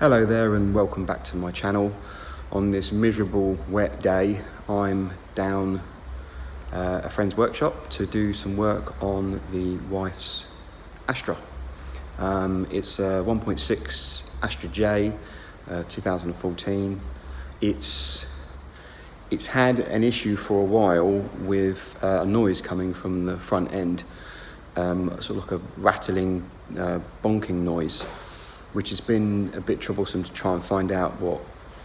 Hello there and welcome back to my channel. On this miserable wet day, I'm down a friend's workshop to do some work on the wife's Astra. It's a 1.6 Astra J 2014. It's had an issue for a while with a noise coming from the front end, sort of like a rattling, bonking noise, which has been a bit troublesome to try and find out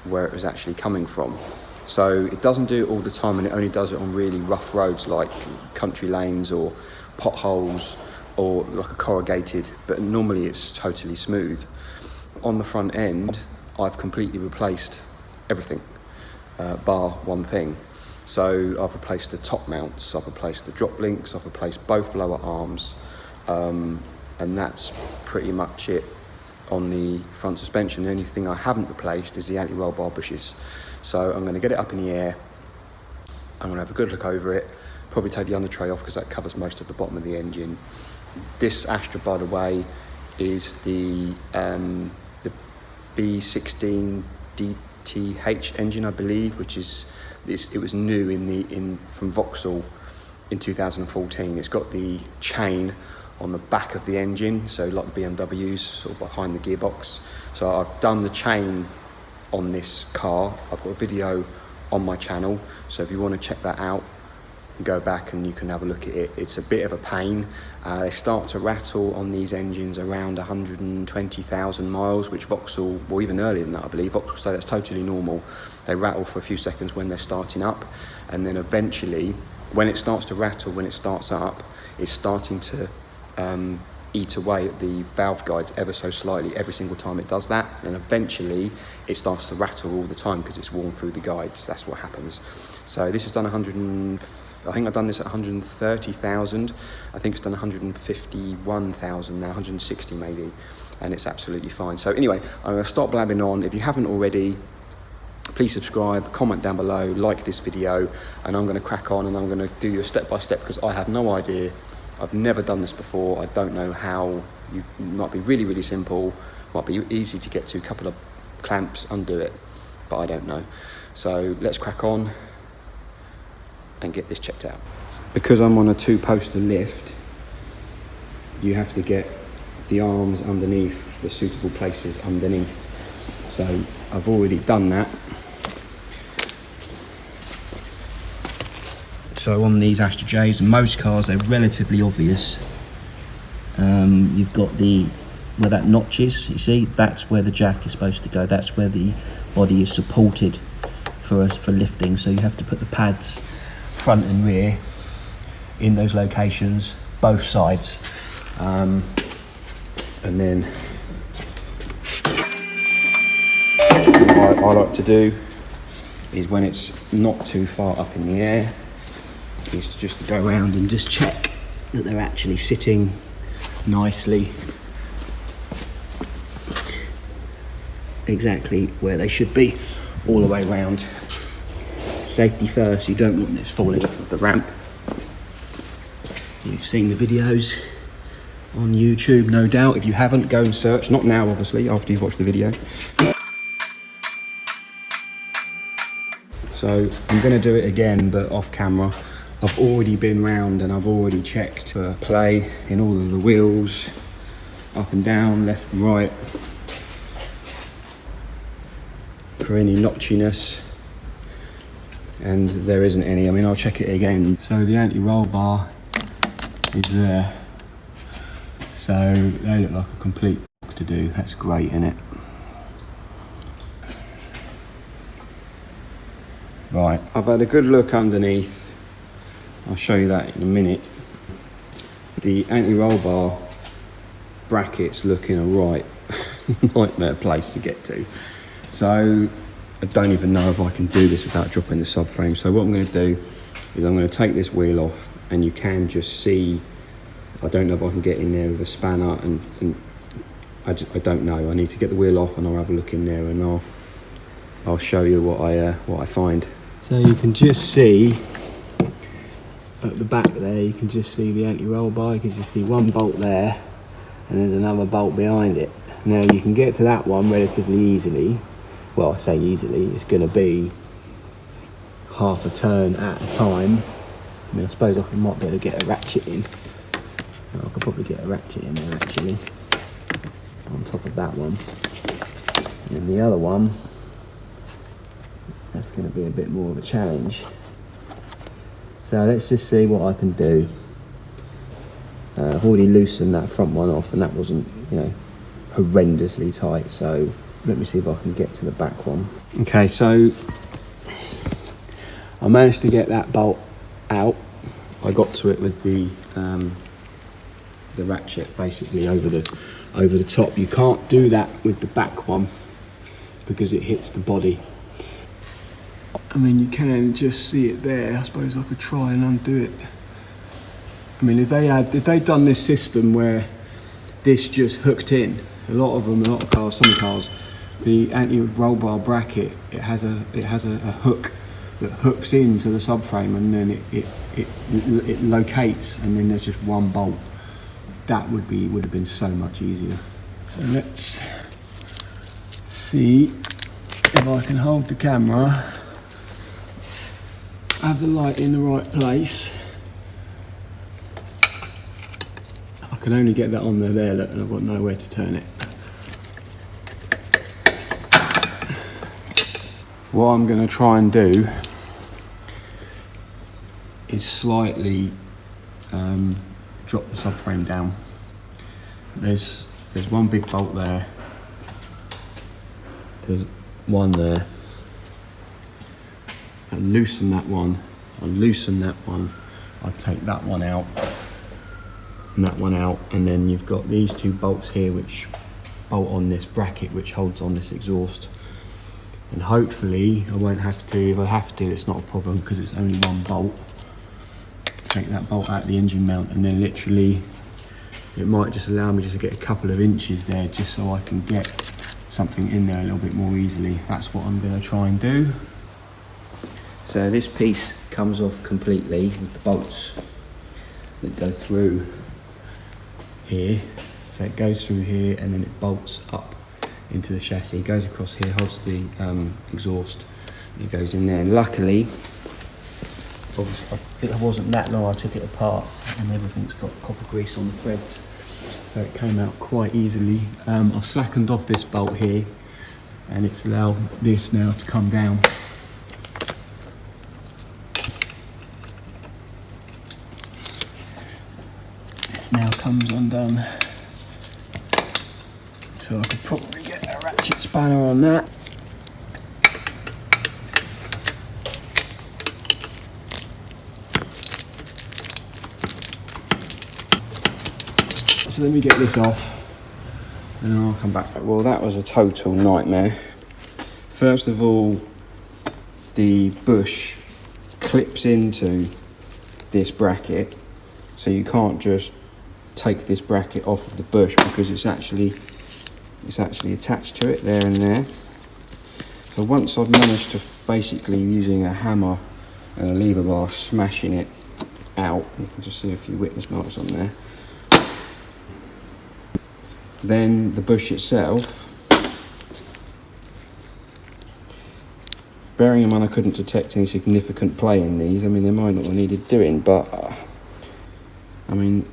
where it was actually coming from. So it doesn't do it all the time, and it only does it on really rough roads like country lanes or potholes or like a corrugated, but normally it's totally smooth. On the front end, I've completely replaced everything, bar one thing. So I've replaced the top mounts, I've replaced the drop links, I've replaced both lower arms, and that's pretty much it. On the front suspension, the only thing I haven't replaced is the anti-roll bar bushes. So I'm going to get it up in the air, I'm going to have a good look over it, probably take the under tray off because that covers most of the bottom of the engine. This Astra, by the way, is the B16 DTH engine, I believe, which is this. It was new from Vauxhall in 2014. It's got the chain on the back of the engine, so like the BMWs, sort of behind the gearbox. So I've done the chain on this car. I've got a video on my channel, so if you want to check that out, go back and you can have a look at it. It's a bit of a pain. They start to rattle on these engines around 120,000 miles, which Vauxhall, or even earlier than that, I believe, Vauxhall say that's totally normal. They rattle for a few seconds when they're starting up, and then eventually, when it starts to rattle, when it starts up, it's starting to eat away at the valve guides ever so slightly every single time it does that, and eventually it starts to rattle all the time because it's worn through the guides. That's what happens. So this has done I think I've done this at 130,000. I think it's done 151,000 now, 160 maybe, and it's absolutely fine. So anyway, I'm going to stop blabbing on. If you haven't already, please subscribe, comment down below, like this video, and I'm going to crack on and I'm going to do you a step-by-step because I have no idea. I've never done this before. I don't know how. It might be really, really simple, might be easy to get to, a couple of clamps, undo it, but I don't know. So let's crack on and get this checked out. Because I'm on a two-poster lift, you have to get the arms underneath the suitable places underneath. So I've already done that. So on these Astra Js, and most cars, they're relatively obvious. You've got where that notch is, you see, that's where the jack is supposed to go. That's where the body is supported for lifting. So you have to put the pads front and rear in those locations, both sides. And then what I like to do is, when it's not too far up in the air, is to just go around and just check that they're actually sitting nicely exactly where they should be all the way around. Safety first, you don't want this falling off of the ramp. You've seen the videos on YouTube, no doubt. If you haven't, go and search, not now obviously, after you've watched the video. So I'm going to do it again, but off camera. I've already been round and I've already checked for play in all of the wheels, up and down, left and right, for any notchiness, and there isn't any. I mean, I'll check it again. So the anti-roll bar is there, so they look like a complete to do. That's great, isn't it? Right, I've had a good look underneath. I'll show you that in a minute. The anti-roll bar brackets look in a right nightmare place to get to. So I don't even know if I can do this without dropping the subframe. So what I'm going to do is I'm going to take this wheel off, and you can just see, I don't know if I can get in there with a spanner, and I don't know. I need to get the wheel off and I'll have a look in there, and I'll show you what I find. So you can just see at the back there, you can just see the anti-roll bar. You can just see one bolt there, and there's another bolt behind it. Now you can get to that one relatively easily. Well, I say easily, it's going to be half a turn at a time. I mean, I suppose I might be able to get a ratchet in. I could probably get a ratchet in there actually, on top of that one. And the other one, that's going to be a bit more of a challenge. So let's just see what I can do. I've already loosened that front one off, and that wasn't, you know, horrendously tight. So let me see if I can get to the back one. Okay, so I managed to get that bolt out. I got to it with the ratchet basically over the top. You can't do that with the back one because it hits the body. I mean, you can just see it there. I suppose I could try and undo it. I mean, if they'd done this system where this just hooked in, a lot of cars, some cars, the anti-roll bar bracket, it has a hook that hooks into the subframe, and then it locates, and then there's just one bolt. That would have been so much easier. So let's see if I can hold the camera, have the light in the right place. I can only get that on there, look, and I've got nowhere to turn it. What I'm going to try and do is slightly drop the subframe down. There's one big bolt there. There's one there. I'll loosen that one. I'll loosen that one. I'll take that one out and that one out, and then you've got these two bolts here which bolt on this bracket which holds on this exhaust. And hopefully I won't have to. If I have to, it's not a problem because it's only one bolt. Take that bolt out of the engine mount, and then literally it might just allow me just to get a couple of inches there, just so I can get something in there a little bit more easily. That's what I'm going to try and do. So this piece comes off completely with the bolts that go through here. So it goes through here and then it bolts up into the chassis. It goes across here, holds the exhaust, and it goes in there. And luckily, it wasn't that long. I took it apart and everything's got copper grease on the threads, so it came out quite easily. I've slackened off this bolt here, and it's allowed this now to come down. This now comes undone, so I could probably get a ratchet spanner on that. So let me get this off and then I'll come back. Well, that was a total nightmare. First of all, the bush clips into this bracket, so you can't just take this bracket off of the bush because it's actually attached to it there and there. So once I've managed to basically, using a hammer and a lever bar, smashing it out, you can just see a few witness marks on there. Then the bush itself, bearing in mind I couldn't detect any significant play in these. I mean, they might not have needed doing, but I mean,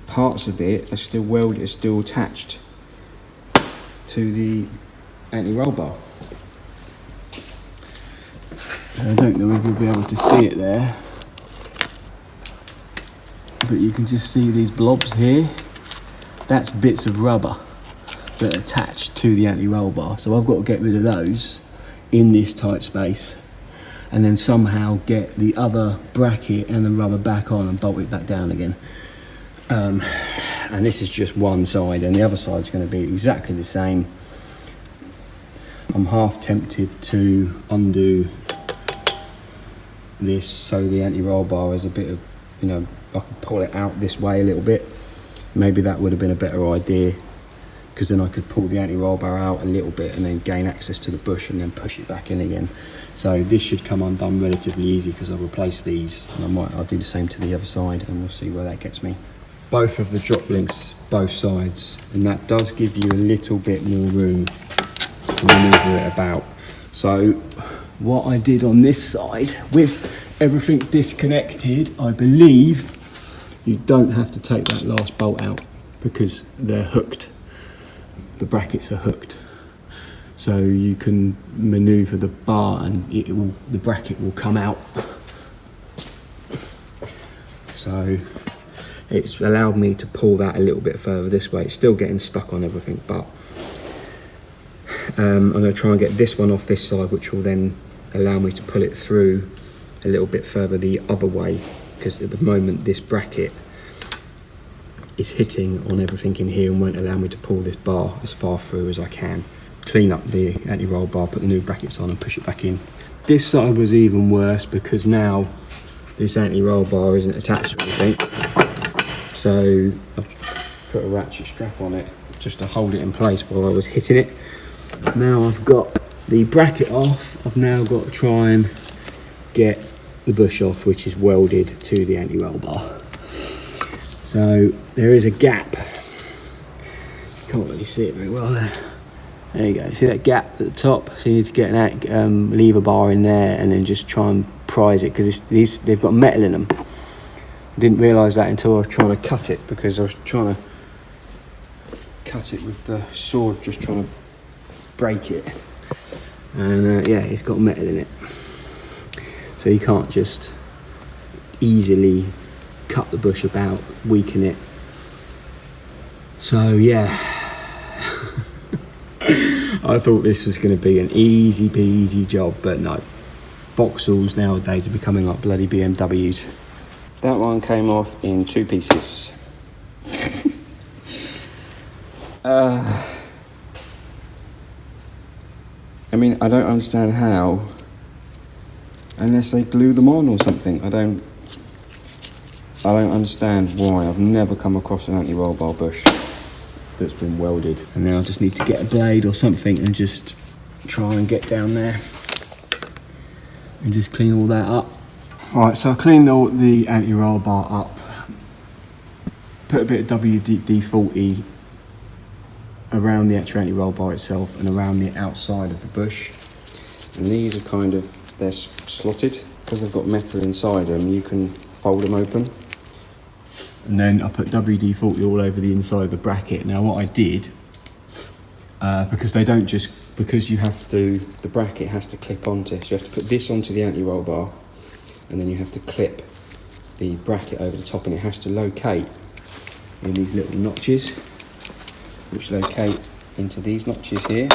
parts of it are still welded, are still attached to the anti-roll bar. So I don't know if you'll be able to see it there, but you can just see these blobs here. That's bits of rubber that are attached to the anti-roll bar. So I've got to get rid of those in this tight space, and then somehow get the other bracket and the rubber back on and bolt it back down again. And this is just one side, and the other side's going to be exactly the same. I'm half tempted to undo this so the anti-roll bar is a bit of, you know, I can pull it out this way a little bit. Maybe that would have been a better idea, because then I could pull the anti-roll bar out a little bit and then gain access to the bush and then push it back in again. So this should come undone relatively easy because I've replaced these, and I'll do the same to the other side, and we'll see where that gets me. both of the drop links, both sides, and that does give you a little bit more room to maneuver it about. So what I did on this side, with everything disconnected, I believe you don't have to take that last bolt out because they're hooked. The brackets are hooked. So you can maneuver the bar and the bracket will come out. So it's allowed me to pull that a little bit further this way. It's still getting stuck on everything, but I'm going to try and get this one off this side, which will then allow me to pull it through a little bit further the other way, because at the moment this bracket is hitting on everything in here and won't allow me to pull this bar as far through as I can. Clean up the anti-roll bar, put the new brackets on and push it back in. This side was even worse because now this anti-roll bar isn't attached to anything. So I've put a ratchet strap on it just to hold it in place while I was hitting it. Now I've got the bracket off, I've now got to try and get the bush off, which is welded to the anti-roll bar. So there is a gap. Can't really see it very well there. There you go, see that gap at the top? So you need to get an lever bar in there and then just try and prise it, because they've got metal in them. Didn't realise that until I was trying to cut it, because I was trying to cut it with the sword, just trying to break it. And yeah, it's got metal in it. So you can't just easily cut the bush about, weaken it. So yeah. I thought this was going to be an easy peasy job, but no. Vauxhalls nowadays are becoming like bloody BMWs. That one came off in 2 pieces. I mean, I don't understand how, unless they glue them on or something. I don't understand why. I've never come across an anti-roll bar bush that's been welded. And now I just need to get a blade or something and just try and get down there and just clean all that up. Alright, so I cleaned all the anti-roll bar up, put a bit of WD-40 around the actual anti-roll bar itself and around the outside of the bush. And these are kind of, they're slotted, because they've got metal inside them, you can fold them open. And then I put WD-40 all over the inside of the bracket. Now what I did, because they don't just, because you have to, the bracket has to clip onto, so you have to put this onto the anti-roll bar, and then you have to clip the bracket over the top, and it has to locate in these little notches, which locate into these notches here.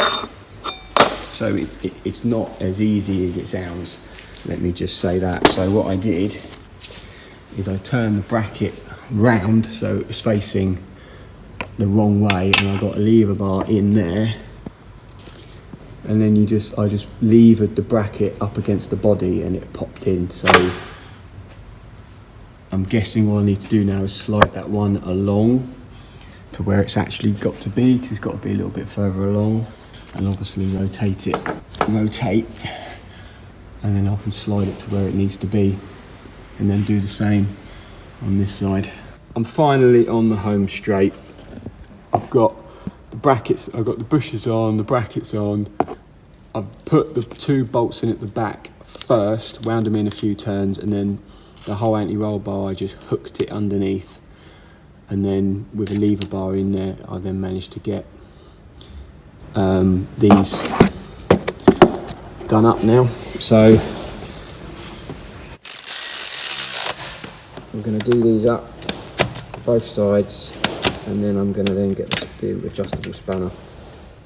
So it's not as easy as it sounds, let me just say that. So what I did is I turned the bracket round so it was facing the wrong way, and I got a lever bar in there, and then I just levered the bracket up against the body and it popped in. So I'm guessing all I need to do now is slide that one along to where it's actually got to be, because it's got to be a little bit further along, and obviously rotate, and then I can slide it to where it needs to be, and then do the same on this side. I'm finally on the home straight. I've got the brackets, I've got the bushes on, the brackets on. I've put the 2 bolts in at the back first, wound them in a few turns, and then the whole anti-roll bar, I just hooked it underneath. And then with a lever bar in there, I then managed to get these done up now. So I'm going to do these up both sides, and then I'm going to then get the adjustable spanner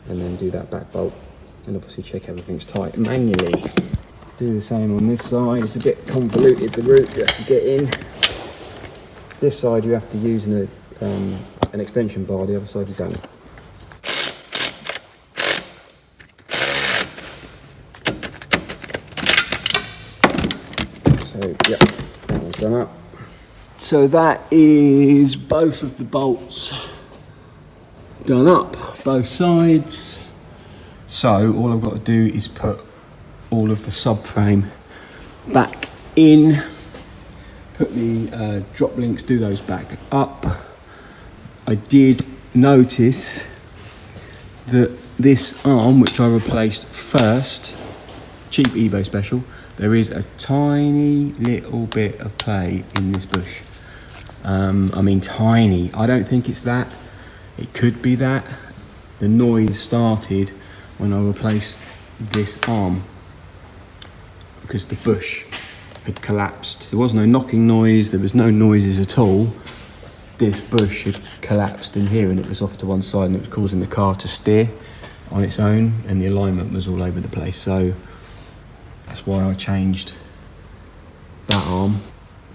and then do that back bolt, and obviously check everything's tight manually. Do the same on this side. It's a bit convoluted, the route you have to get in. This side you have to use an extension bar, the other side you don't. So yep, that one's done up. So that is both of the bolts done up, both sides. So all I've got to do is put all of the subframe back in, put the drop links, do those back up, I did notice that this arm, which I replaced first, cheap eBay special, there is a tiny little bit of play in this bush. I mean tiny, I don't think it's that, it could be that. The noise started when I replaced this arm because the bush had collapsed. There was no knocking noise, there was no noises at all. This bush had collapsed in here and it was off to one side and it was causing the car to steer on its own and the alignment was all over the place. So that's why I changed that arm.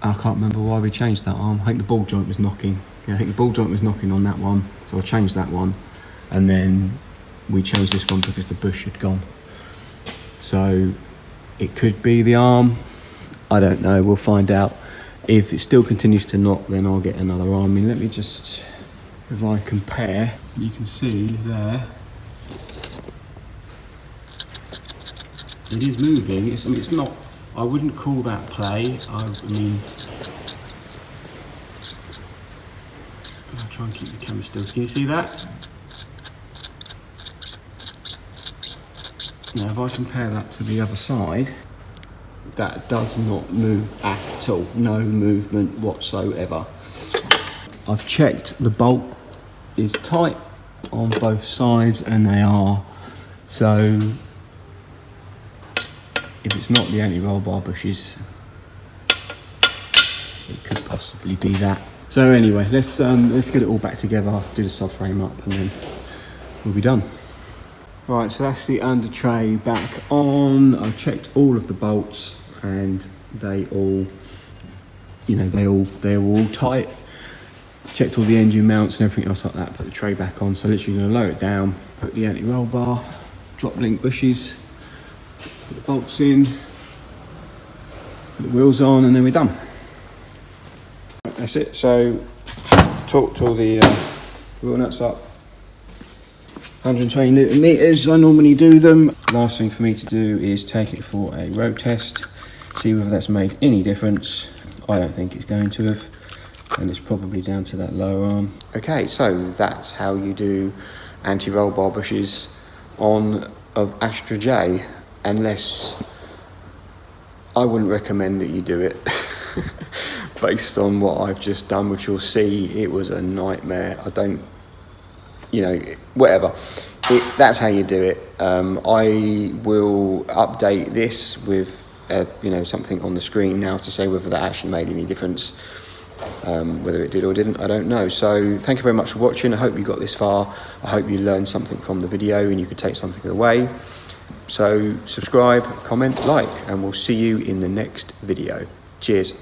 I can't remember why we changed that arm. I think the ball joint was knocking. Yeah, I think the ball joint was knocking on that one. So I changed that one and then we changed this one because the bush had gone. So it could be the arm. I don't know, we'll find out. If it still continues to knock, then I'll get another arm. I mean, let me just, if I compare, you can see there, it is moving. It's not, I wouldn't call that play. I mean, I'll try and keep the camera still. Can you see that? Now, if I compare that to the other side, that does not move at all. No movement whatsoever. I've checked the bolt is tight on both sides and they are. So if it's not the anti-roll bar bushes, it could possibly be that. So anyway, let's get it all back together, do the subframe up and then we'll be done. Right, so that's the under tray back on. I've checked all of the bolts and they all, you know, they're all tight. Checked all the engine mounts and everything else like that, put the tray back on. So literally gonna lower it down, put the anti-roll bar, drop link bushes, put the bolts in, put the wheels on and then we're done. That's it, so torqued all the wheel nuts up. 120 Newton meters, I normally do them. Last thing for me to do is take it for a road test, see whether that's made any difference. I don't think it's going to have, and it's probably down to that lower arm. Okay, so that's how you do anti-roll bar bushes on of Astra J, unless I wouldn't recommend that you do it. Based on what I've just done, which you'll see, it was a nightmare. I don't, you know, whatever. That's how you do it. I will update this with, you know, something on the screen now to say whether that actually made any difference. Whether it did or didn't, I don't know. So thank you very much for watching. I hope you got this far. I hope you learned something from the video and you could take something away. So subscribe, comment, like, and we'll see you in the next video. Cheers.